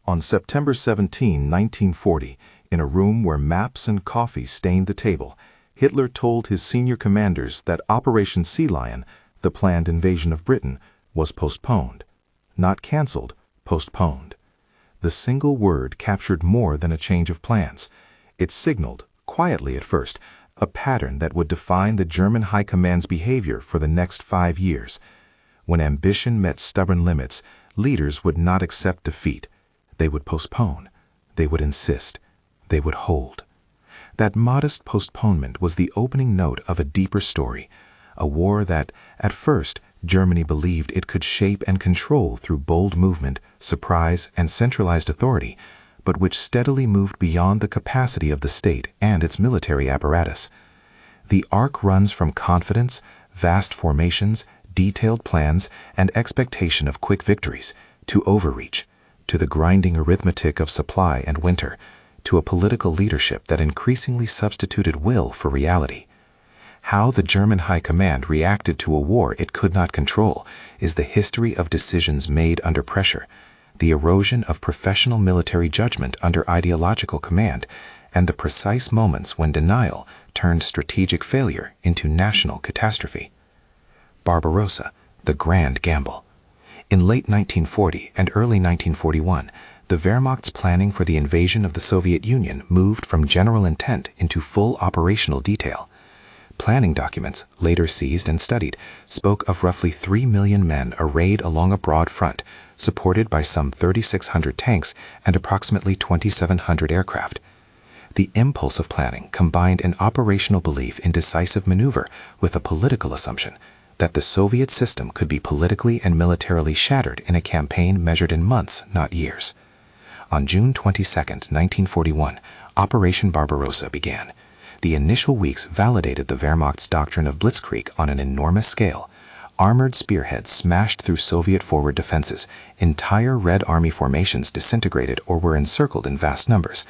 On September 17, 1940, in a room where maps and coffee stained the table, Hitler told his senior commanders that Operation Sea Lion, the planned invasion of Britain, was postponed. Not cancelled, postponed. The single word captured more than a change of plans. It signaled, quietly at first, a pattern that would define the German High Command's behavior for the next 5 years. When ambition met stubborn limits, leaders would not accept defeat. They would postpone. They would insist. They would hold. That modest postponement was the opening note of a deeper story, a war that, at first, Germany believed it could shape and control through bold movement, surprise, and centralized authority, but which steadily moved beyond the capacity of the state and its military apparatus. The arc runs from confidence, vast formations, detailed plans, and expectation of quick victories, to overreach, to the grinding arithmetic of supply and winter, to a political leadership that increasingly substituted will for reality. How the German High Command reacted to a war it could not control is the history of decisions made under pressure, the erosion of professional military judgment under ideological command, and the precise moments when denial turned strategic failure into national catastrophe. Barbarossa, the grand gamble. In late 1940 and early 1941, the Wehrmacht's planning for the invasion of the Soviet Union moved from general intent into full operational detail. Planning documents, later seized and studied, spoke of roughly 3 million men arrayed along a broad front, supported by some 3,600 tanks and approximately 2,700 aircraft. The impulse of planning combined an operational belief in decisive maneuver with a political assumption that the Soviet system could be politically and militarily shattered in a campaign measured in months, not years. On June 22, 1941, Operation Barbarossa began. The initial weeks validated the Wehrmacht's doctrine of blitzkrieg on an enormous scale. Armored spearheads smashed through Soviet forward defenses. Entire Red Army formations disintegrated or were encircled in vast numbers.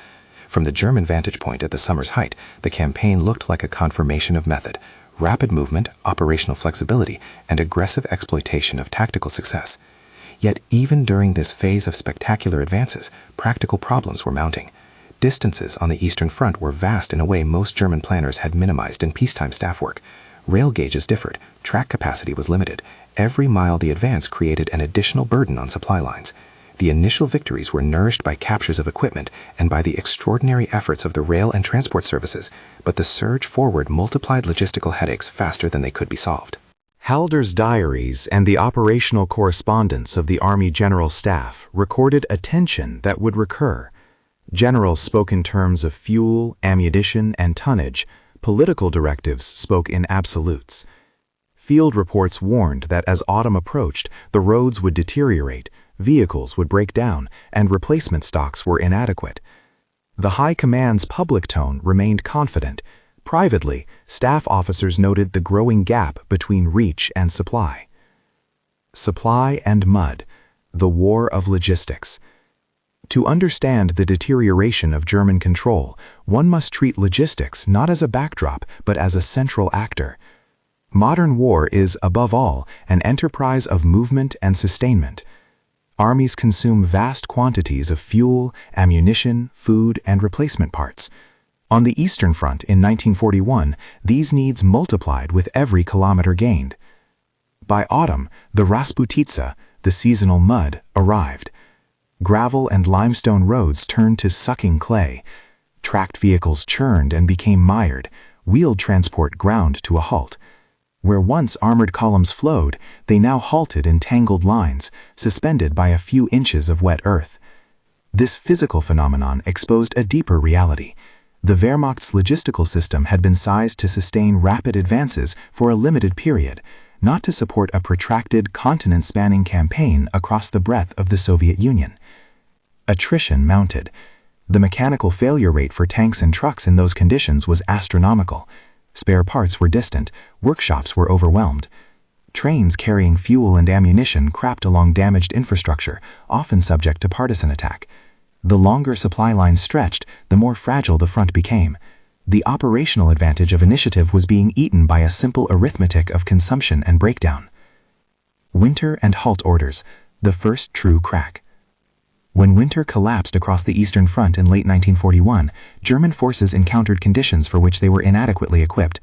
From the German vantage point at the summer's height, the campaign looked like a confirmation of method: rapid movement, operational flexibility, and aggressive exploitation of tactical success. Yet even during this phase of spectacular advances, practical problems were mounting. Distances on the Eastern Front were vast in a way most German planners had minimized in peacetime staff work. Rail gauges differed, track capacity was limited. Every mile the advance created an additional burden on supply lines. The initial victories were nourished by captures of equipment and by the extraordinary efforts of the rail and transport services, but the surge forward multiplied logistical headaches faster than they could be solved. Halder's diaries and the operational correspondence of the Army General Staff recorded a tension that would recur. Generals spoke in terms of fuel, ammunition, and tonnage. Political directives spoke in absolutes. Field reports warned that as autumn approached, the roads would deteriorate, vehicles would break down, and replacement stocks were inadequate. The High Command's public tone remained confident. Privately, staff officers noted the growing gap between reach and supply. Supply and mud, the war of logistics. To understand the deterioration of German control, one must treat logistics not as a backdrop but as a central actor. Modern war is, above all, an enterprise of movement and sustainment. Armies consume vast quantities of fuel, ammunition, food, and replacement parts. On the Eastern Front in 1941, these needs multiplied with every kilometer gained. By autumn, the Rasputitsa, the seasonal mud, arrived. Gravel and limestone roads turned to sucking clay. Tracked vehicles churned and became mired. Wheeled transport ground to a halt. Where once armored columns flowed, they now halted in tangled lines, suspended by a few inches of wet earth. This physical phenomenon exposed a deeper reality. The Wehrmacht's logistical system had been sized to sustain rapid advances for a limited period, not to support a protracted, continent-spanning campaign across the breadth of the Soviet Union. Attrition mounted. The mechanical failure rate for tanks and trucks in those conditions was astronomical. Spare parts were distant, workshops were overwhelmed. Trains carrying fuel and ammunition crapped along damaged infrastructure, often subject to partisan attack. The longer supply lines stretched, the more fragile the front became. The operational advantage of initiative was being eaten by a simple arithmetic of consumption and breakdown. Winter and halt orders, the first true crack. When winter collapsed across the Eastern Front in late 1941, German forces encountered conditions for which they were inadequately equipped.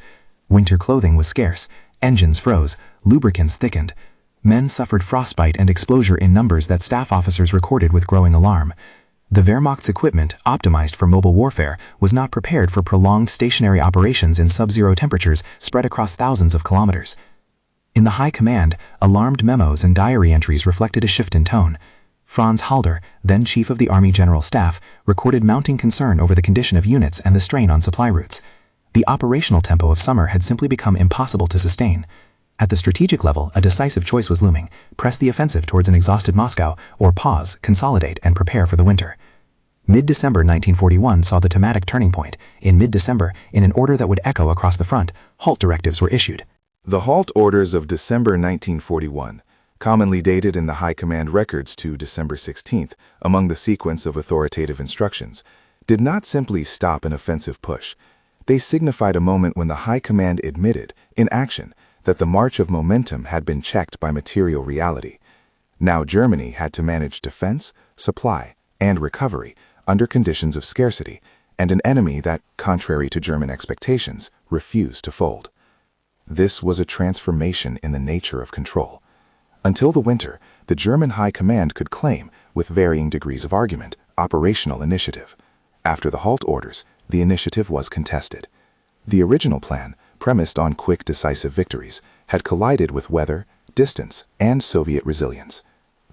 Winter clothing was scarce, engines froze, lubricants thickened. Men suffered frostbite and exposure in numbers that staff officers recorded with growing alarm. The Wehrmacht's equipment, optimized for mobile warfare, was not prepared for prolonged stationary operations in sub-zero temperatures spread across thousands of kilometers. In the High Command, alarmed memos and diary entries reflected a shift in tone. Franz Halder, then Chief of the Army General Staff, recorded mounting concern over the condition of units and the strain on supply routes. The operational tempo of summer had simply become impossible to sustain. At the strategic level, a decisive choice was looming: press the offensive towards an exhausted Moscow, or pause, consolidate, and prepare for the winter. Mid-December 1941 saw the thematic turning point. In mid-December, in an order that would echo across the front, halt directives were issued. The halt orders of December 1941, commonly dated in the High Command records to December 16th, among the sequence of authoritative instructions, did not simply stop an offensive push. They signified a moment when the High Command admitted, in action, that the march of momentum had been checked by material reality. Now Germany had to manage defense, supply, and recovery under conditions of scarcity, and an enemy that, contrary to German expectations, refused to fold. This was a transformation in the nature of control. Until the winter, the German High Command could claim, with varying degrees of argument, operational initiative. After the halt orders, the initiative was contested. The original plan, premised on quick, decisive victories, had collided with weather, distance, and Soviet resilience.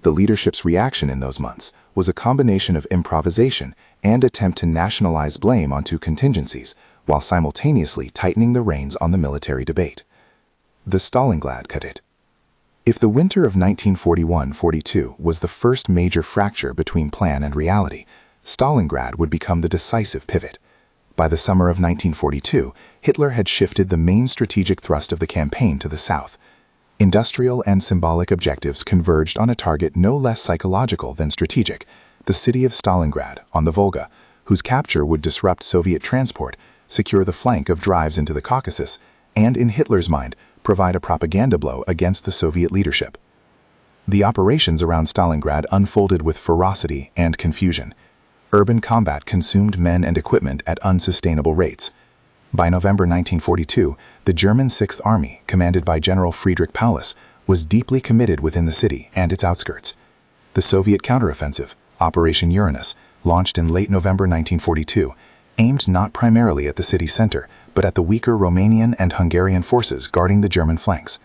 The leadership's reaction in those months was a combination of improvisation and attempt to nationalize blame onto contingencies, while simultaneously tightening the reins on the military debate. The Stalingrad Cadet. If the winter of 1941-42 was the first major fracture between plan and reality, Stalingrad would become the decisive pivot. By the summer of 1942, Hitler had shifted the main strategic thrust of the campaign to the south. Industrial and symbolic objectives converged on a target no less psychological than strategic: the city of Stalingrad, on the Volga, whose capture would disrupt Soviet transport, secure the flank of drives into the Caucasus, and, in Hitler's mind, provide a propaganda blow against the Soviet leadership. The operations around Stalingrad unfolded with ferocity and confusion. Urban combat consumed men and equipment at unsustainable rates. By November 1942, the German Sixth Army, commanded by General Friedrich Paulus, was deeply committed within the city and its outskirts. The Soviet counteroffensive, Operation Uranus, launched in late November 1942, aimed not primarily at the city center, but at the weaker Romanian and Hungarian forces guarding the German flanks.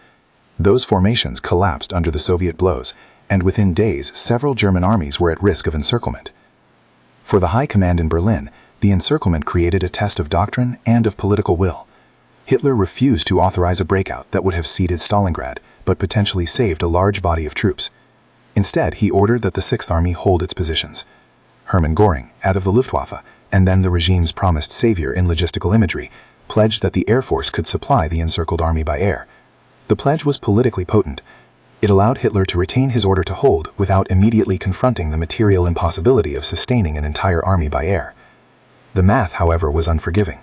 Those formations collapsed under the Soviet blows, and within days several German armies were at risk of encirclement. For the High Command in Berlin, the encirclement created a test of doctrine and of political will. Hitler refused to authorize a breakout that would have ceded Stalingrad, but potentially saved a large body of troops. Instead, he ordered that the Sixth Army hold its positions. Hermann Göring, head of the Luftwaffe, and then the regime's promised savior in logistical imagery, pledged that the Air Force could supply the encircled army by air. The pledge was politically potent. It allowed Hitler to retain his order to hold without immediately confronting the material impossibility of sustaining an entire army by air. The math, however, was unforgiving.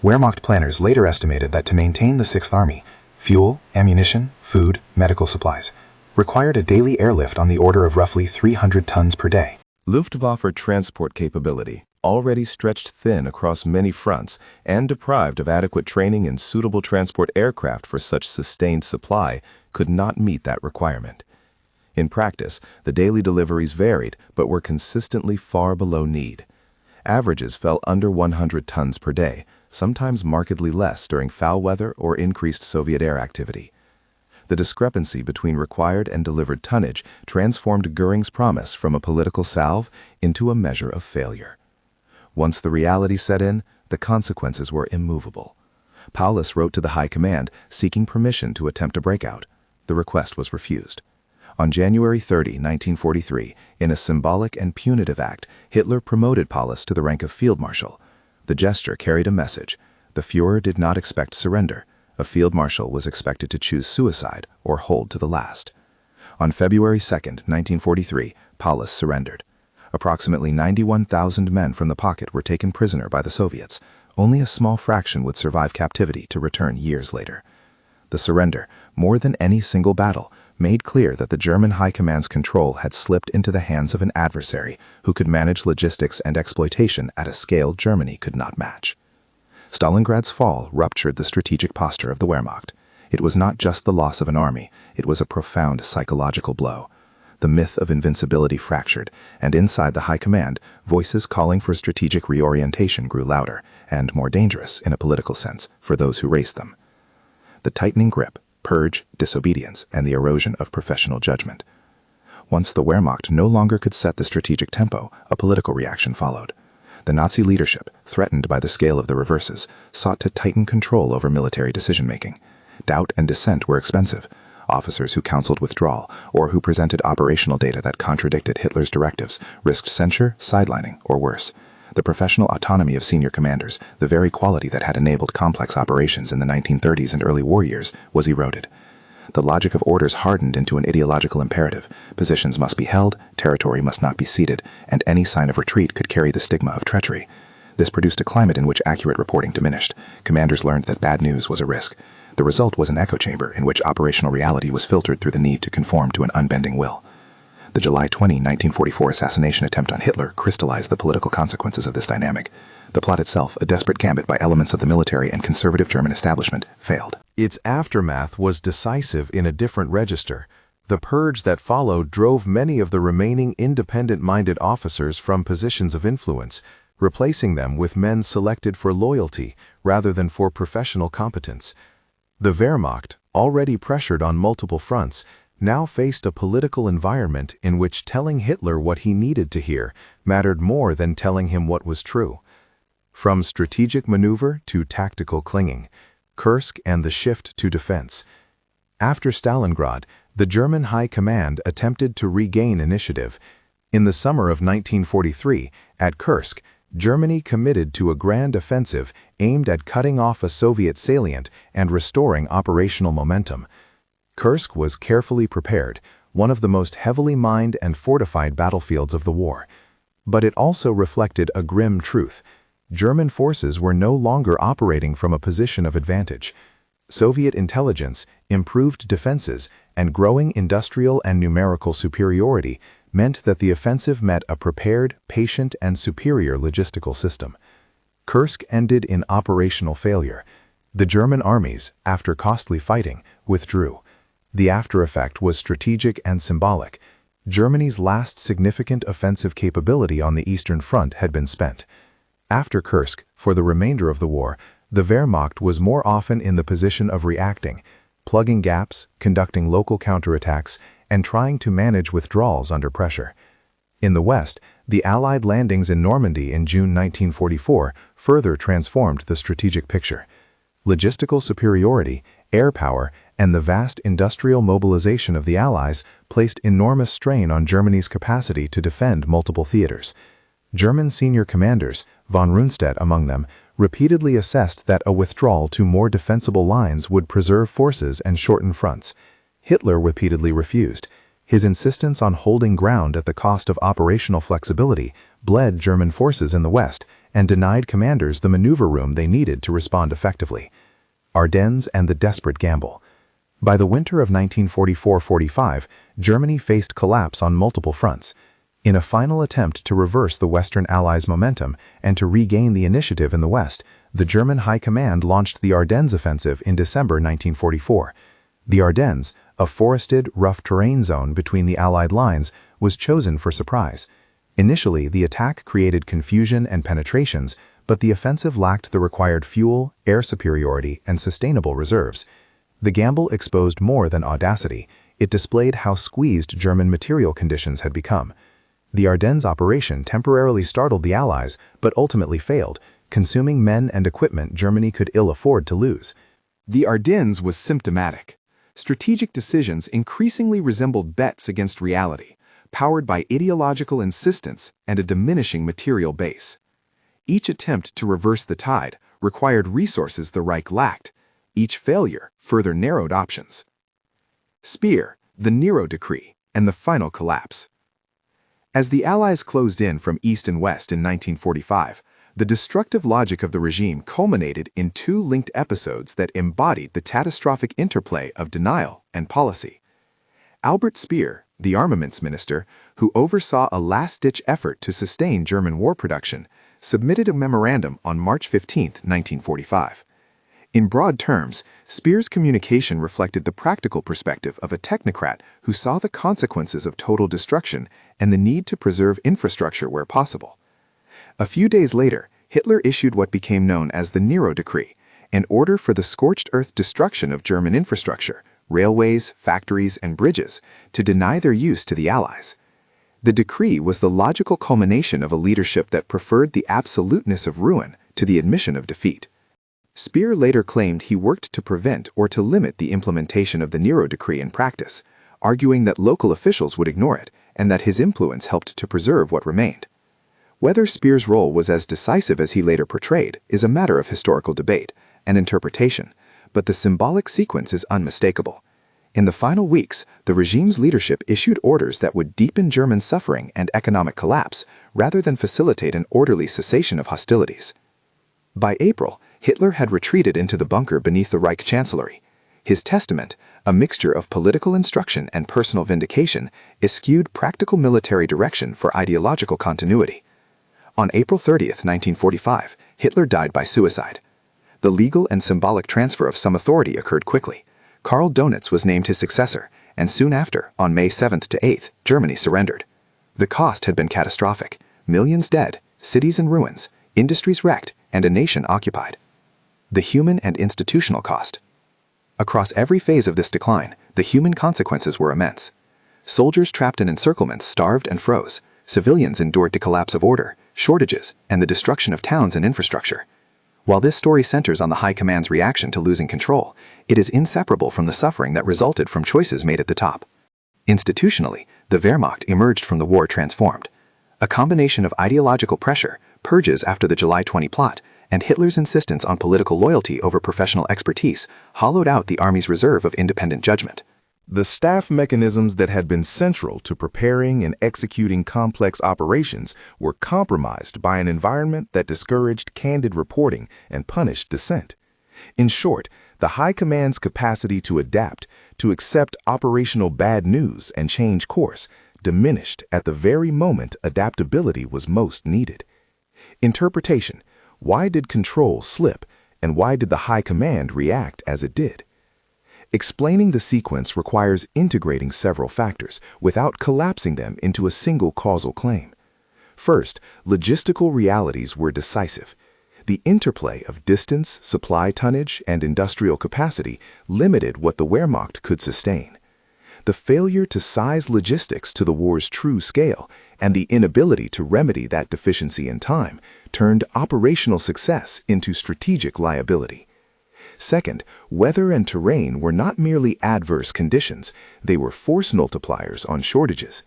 Wehrmacht planners later estimated that to maintain the Sixth Army, fuel, ammunition, food, medical supplies, required a daily airlift on the order of roughly 300 tons per day. Luftwaffe transport capability, already stretched thin across many fronts and deprived of adequate training and suitable transport aircraft for such sustained supply, could not meet that requirement. In practice, the daily deliveries varied but were consistently far below need. Averages fell under 100 tons per day, sometimes markedly less during foul weather or increased Soviet air activity. The discrepancy between required and delivered tonnage transformed Göring's promise from a political salve into a measure of failure. Once the reality set in, the consequences were immovable. Paulus wrote to the High Command seeking permission to attempt a breakout. The request was refused. On January 30, 1943, in a symbolic and punitive act, Hitler promoted Paulus to the rank of Field Marshal. The gesture carried a message. The Führer did not expect surrender. A Field Marshal was expected to choose suicide or hold to the last. On February 2, 1943, Paulus surrendered. Approximately 91,000 men from the pocket were taken prisoner by the Soviets. Only a small fraction would survive captivity to return years later. The surrender, more than any single battle, made clear that the German High Command's control had slipped into the hands of an adversary who could manage logistics and exploitation at a scale Germany could not match. Stalingrad's fall ruptured the strategic posture of the Wehrmacht. It was not just the loss of an army, it was a profound psychological blow. The myth of invincibility fractured, and inside the High Command, voices calling for strategic reorientation grew louder and more dangerous, in a political sense, for those who raced them. The tightening grip, purge, disobedience, and the erosion of professional judgment. Once the Wehrmacht no longer could set the strategic tempo, a political reaction followed. The Nazi leadership, threatened by the scale of the reverses, sought to tighten control over military decision-making. Doubt and dissent were expensive. Officers who counseled withdrawal or who presented operational data that contradicted Hitler's directives risked censure, sidelining, or worse. The professional autonomy of senior commanders, the very quality that had enabled complex operations in the 1930s and early war years, was eroded. The logic of orders hardened into an ideological imperative. Positions must be held, territory must not be ceded, and any sign of retreat could carry the stigma of treachery. This produced a climate in which accurate reporting diminished. Commanders learned that bad news was a risk. The result was an echo chamber in which operational reality was filtered through the need to conform to an unbending will. The July 20, 1944 assassination attempt on Hitler crystallized the political consequences of this dynamic. The plot itself, a desperate gambit by elements of the military and conservative German establishment, failed. Its aftermath was decisive in a different register. The purge that followed drove many of the remaining independent-minded officers from positions of influence, replacing them with men selected for loyalty rather than for professional competence. The Wehrmacht, already pressured on multiple fronts, now faced a political environment in which telling Hitler what he needed to hear mattered more than telling him what was true. From strategic maneuver to tactical clinging, Kursk and the shift to defense. After Stalingrad, the German High Command attempted to regain initiative. In the summer of 1943, at Kursk, Germany committed to a grand offensive aimed at cutting off a Soviet salient and restoring operational momentum. Kursk was carefully prepared, one of the most heavily mined and fortified battlefields of the war. But it also reflected a grim truth. German forces were no longer operating from a position of advantage. Soviet intelligence, improved defenses, and growing industrial and numerical superiority meant that the offensive met a prepared, patient, and superior logistical system. Kursk ended in operational failure. The German armies, after costly fighting, withdrew. The after-effect was strategic and symbolic. Germany's last significant offensive capability on the Eastern Front had been spent. After Kursk, for the remainder of the war, the Wehrmacht was more often in the position of reacting, plugging gaps, conducting local counterattacks, and trying to manage withdrawals under pressure. In the West, the Allied landings in Normandy in June 1944 further transformed the strategic picture. Logistical superiority, air power, and the vast industrial mobilization of the Allies placed enormous strain on Germany's capacity to defend multiple theaters. German senior commanders, von Rundstedt among them, repeatedly assessed that a withdrawal to more defensible lines would preserve forces and shorten fronts. Hitler repeatedly refused. His insistence on holding ground at the cost of operational flexibility bled German forces in the West and denied commanders the maneuver room they needed to respond effectively. Ardennes and the desperate gamble. By the winter of 1944-45, Germany faced collapse on multiple fronts. In a final attempt to reverse the Western Allies' momentum and to regain the initiative in the West, the German High Command launched the Ardennes offensive in December 1944. The Ardennes, a forested, rough terrain zone between the Allied lines, was chosen for surprise. Initially, the attack created confusion and penetrations, but the offensive lacked the required fuel, air superiority, and sustainable reserves. The gamble exposed more than audacity. It displayed how squeezed German material conditions had become. The Ardennes operation temporarily startled the Allies, but ultimately failed, consuming men and equipment Germany could ill afford to lose. The Ardennes was symptomatic. Strategic decisions increasingly resembled bets against reality, powered by ideological insistence and a diminishing material base. Each attempt to reverse the tide required resources the Reich lacked. Each failure further narrowed options. Speer, the Nero Decree, and the final collapse. As the Allies closed in from east and west in 1945, the destructive logic of the regime culminated in two linked episodes that embodied the catastrophic interplay of denial and policy. Albert Speer, the armaments minister, who oversaw a last-ditch effort to sustain German war production, submitted a memorandum on March 15, 1945. In broad terms, Speer's communication reflected the practical perspective of a technocrat who saw the consequences of total destruction and the need to preserve infrastructure where possible. A few days later, Hitler issued what became known as the Nero Decree, an order for the scorched earth destruction of German infrastructure, railways, factories, and bridges, to deny their use to the Allies. The decree was the logical culmination of a leadership that preferred the absoluteness of ruin to the admission of defeat. Speer later claimed he worked to prevent or to limit the implementation of the Nero Decree in practice, arguing that local officials would ignore it and that his influence helped to preserve what remained. Whether Speer's role was as decisive as he later portrayed is a matter of historical debate and interpretation, but the symbolic sequence is unmistakable. In the final weeks, the regime's leadership issued orders that would deepen German suffering and economic collapse rather than facilitate an orderly cessation of hostilities. By April, Hitler had retreated into the bunker beneath the Reich Chancellery. His testament, a mixture of political instruction and personal vindication, eschewed practical military direction for ideological continuity. On April 30, 1945, Hitler died by suicide. The legal and symbolic transfer of some authority occurred quickly. Karl Donitz was named his successor, and soon after, on May 7th to 8th, Germany surrendered. The cost had been catastrophic: millions dead, cities in ruins, industries wrecked, and a nation occupied. The human and institutional cost. Across every phase of this decline, the human consequences were immense. Soldiers trapped in encirclements starved and froze. Civilians endured the collapse of order, shortages, and the destruction of towns and infrastructure. While this story centers on the High Command's reaction to losing control, it is inseparable from the suffering that resulted from choices made at the top. Institutionally, the Wehrmacht emerged from the war transformed. A combination of ideological pressure, purges after the July 20 plot, and Hitler's insistence on political loyalty over professional expertise hollowed out the army's reserve of independent judgment. The staff mechanisms that had been central to preparing and executing complex operations were compromised by an environment that discouraged candid reporting and punished dissent. In short, the High Command's capacity to adapt, to accept operational bad news and change course, diminished at the very moment adaptability was most needed. Interpretation: why did control slip, and why did the High Command react as it did? Explaining the sequence requires integrating several factors without collapsing them into a single causal claim. First, logistical realities were decisive. The interplay of distance, supply tonnage, and industrial capacity limited what the Wehrmacht could sustain. The failure to size logistics to the war's true scale and the inability to remedy that deficiency in time turned operational success into strategic liability. Second, weather and terrain were not merely adverse conditions, they were force multipliers on shortages.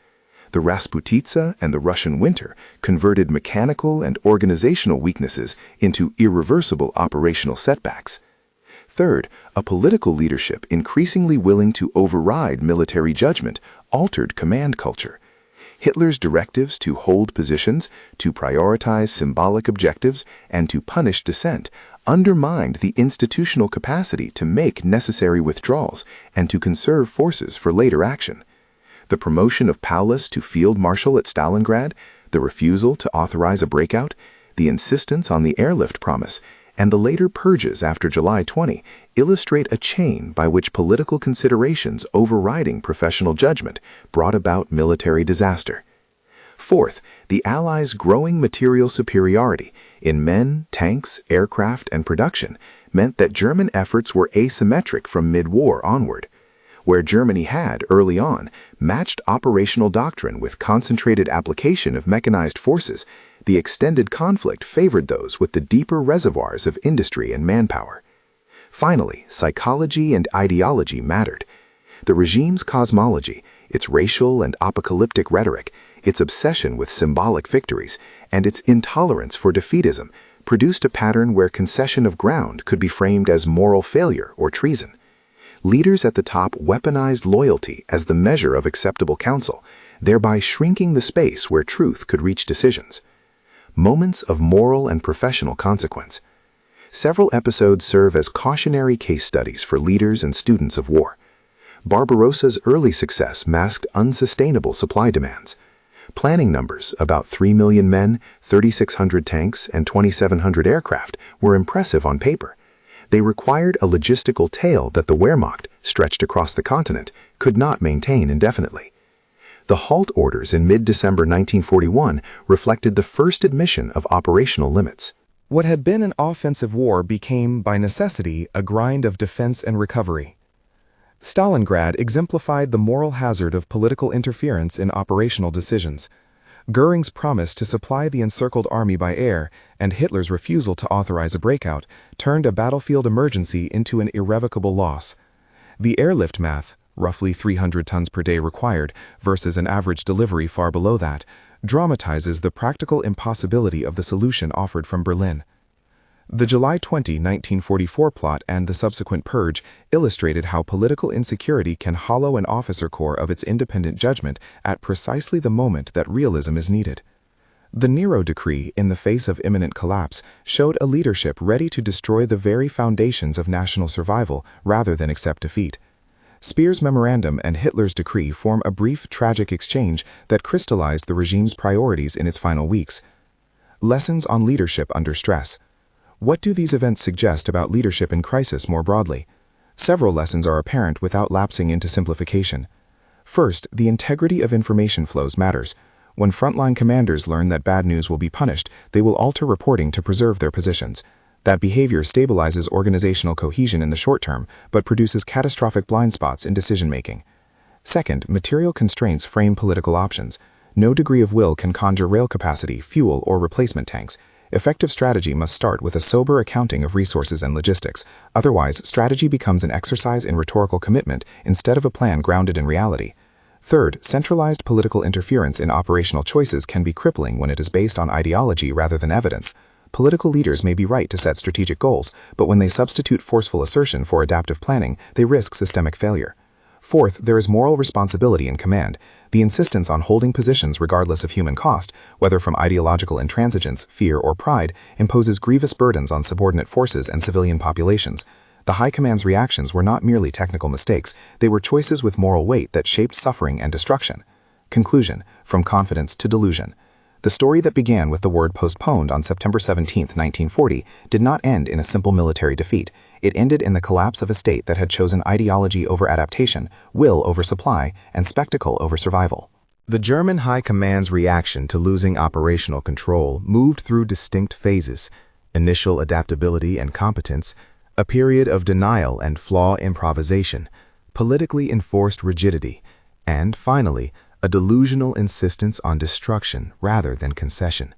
The Rasputitsa and the Russian winter converted mechanical and organizational weaknesses into irreversible operational setbacks. Third, a political leadership increasingly willing to override military judgment altered command culture. Hitler's directives to hold positions, to prioritize symbolic objectives, and to punish dissent undermined the institutional capacity to make necessary withdrawals and to conserve forces for later action. The promotion of Paulus to field marshal at Stalingrad, the refusal to authorize a breakout, the insistence on the airlift promise, and the later purges after July 20 illustrate a chain by which political considerations overriding professional judgment brought about military disaster. Fourth, the Allies' growing material superiority in men, tanks, aircraft, and production meant that German efforts were asymmetric from mid-war onward. Where Germany had, early on, matched operational doctrine with concentrated application of mechanized forces, the extended conflict favored those with the deeper reservoirs of industry and manpower. Finally, psychology and ideology mattered. The regime's cosmology, its racial and apocalyptic rhetoric, its obsession with symbolic victories, and its intolerance for defeatism produced a pattern where concession of ground could be framed as moral failure or treason. Leaders at the top weaponized loyalty as the measure of acceptable counsel, thereby shrinking the space where truth could reach decisions. Moments of moral and professional consequence. Several episodes serve as cautionary case studies for leaders and students of war. Barbarossa's early success masked unsustainable supply demands. Planning numbers, about 3 million men, 3,600 tanks, and 2,700 aircraft, were impressive on paper. They required a logistical tail that the Wehrmacht, stretched across the continent, could not maintain indefinitely. The halt orders in mid-December 1941 reflected the first admission of operational limits. What had been an offensive war became, by necessity, a grind of defense and recovery. Stalingrad exemplified the moral hazard of political interference in operational decisions. Goering's promise to supply the encircled army by air and Hitler's refusal to authorize a breakout turned a battlefield emergency into an irrevocable loss. The airlift math, roughly 300 tons per day required versus an average delivery far below that, dramatizes the practical impossibility of the solution offered from Berlin. The July 20, 1944 plot and the subsequent purge illustrated how political insecurity can hollow an officer corps of its independent judgment at precisely the moment that realism is needed. The Nero decree, in the face of imminent collapse, showed a leadership ready to destroy the very foundations of national survival rather than accept defeat. Speer's memorandum and Hitler's decree form a brief, tragic exchange that crystallized the regime's priorities in its final weeks. Lessons on leadership under stress. What do these events suggest about leadership in crisis more broadly? Several lessons are apparent without lapsing into simplification. First, the integrity of information flows matters. When frontline commanders learn that bad news will be punished, they will alter reporting to preserve their positions. That behavior stabilizes organizational cohesion in the short term, but produces catastrophic blind spots in decision-making. Second, material constraints frame political options. No degree of will can conjure rail capacity, fuel, or replacement tanks. Effective strategy must start with a sober accounting of resources and logistics. Otherwise, strategy becomes an exercise in rhetorical commitment instead of a plan grounded in reality. Third, centralized political interference in operational choices can be crippling when it is based on ideology rather than evidence. Political leaders may be right to set strategic goals, but when they substitute forceful assertion for adaptive planning, they risk systemic failure. Fourth, there is moral responsibility in command. The insistence on holding positions regardless of human cost, whether from ideological intransigence, fear, or pride, imposes grievous burdens on subordinate forces and civilian populations. The High Command's reactions were not merely technical mistakes, they were choices with moral weight that shaped suffering and destruction. Conclusion: from confidence to delusion. The story that began with the word postponed on September 17, 1940, did not end in a simple military defeat. It ended in the collapse of a state that had chosen ideology over adaptation, will over supply, and spectacle over survival. The German High Command's reaction to losing operational control moved through distinct phases: initial adaptability and competence, a period of denial and flaw improvisation, politically enforced rigidity, and, finally, a delusional insistence on destruction rather than concession.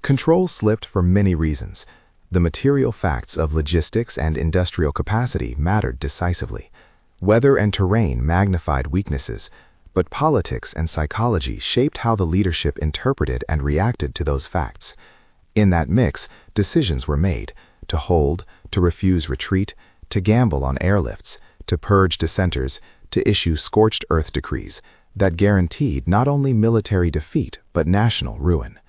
Control slipped for many reasons. The material facts of logistics and industrial capacity mattered decisively. Weather and terrain magnified weaknesses, but politics and psychology shaped how the leadership interpreted and reacted to those facts. In that mix, decisions were made: to hold, to refuse retreat, to gamble on airlifts, to purge dissenters, to issue scorched earth decrees that guaranteed not only military defeat but national ruin.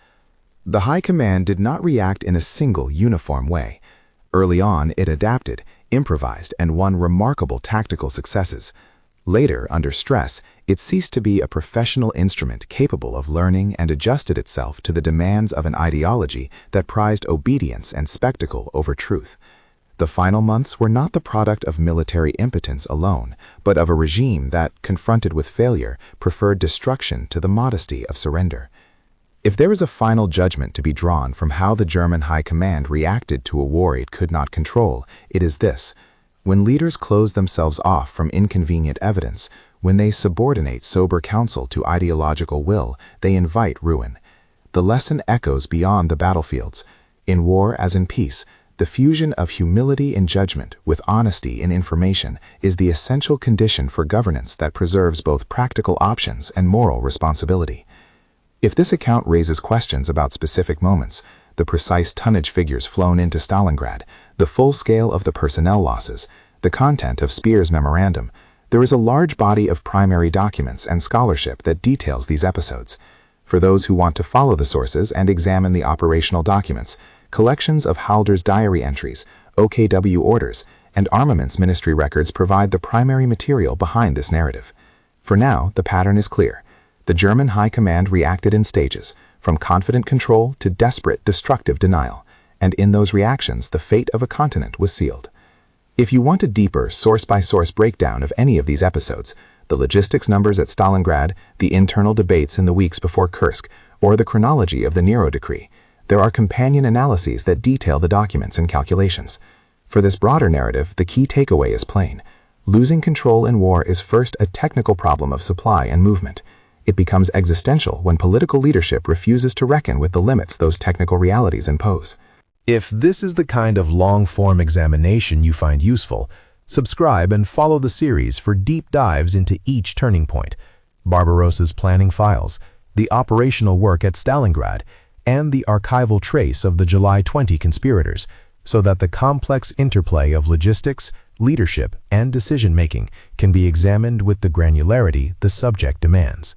The High Command did not react in a single, uniform way. Early on, it adapted, improvised, and won remarkable tactical successes. Later, under stress, it ceased to be a professional instrument capable of learning and adjusted itself to the demands of an ideology that prized obedience and spectacle over truth. The final months were not the product of military impotence alone, but of a regime that, confronted with failure, preferred destruction to the modesty of surrender. If there is a final judgment to be drawn from how the German High Command reacted to a war it could not control, it is this: when leaders close themselves off from inconvenient evidence, when they subordinate sober counsel to ideological will, they invite ruin. The lesson echoes beyond the battlefields. In war as in peace, the fusion of humility in judgment with honesty in information is the essential condition for governance that preserves both practical options and moral responsibility. If this account raises questions about specific moments, the precise tonnage figures flown into Stalingrad, the full scale of the personnel losses, the content of Speer's memorandum, there is a large body of primary documents and scholarship that details these episodes. For those who want to follow the sources and examine the operational documents, collections of Halder's diary entries, OKW orders, and armaments ministry records provide the primary material behind this narrative. For now, the pattern is clear. The German High Command reacted in stages, from confident control to desperate, destructive denial, and in those reactions, the fate of a continent was sealed. If you want a deeper, source-by-source breakdown of any of these episodes, the logistics numbers at Stalingrad, the internal debates in the weeks before Kursk, or the chronology of the Nero Decree, there are companion analyses that detail the documents and calculations. For this broader narrative, the key takeaway is plain. Losing control in war is first a technical problem of supply and movement. It becomes existential when political leadership refuses to reckon with the limits those technical realities impose. If this is the kind of long-form examination you find useful, subscribe and follow the series for deep dives into each turning point: Barbarossa's planning files, the operational work at Stalingrad, and the archival trace of the July 20 conspirators, so that the complex interplay of logistics, leadership, and decision-making can be examined with the granularity the subject demands.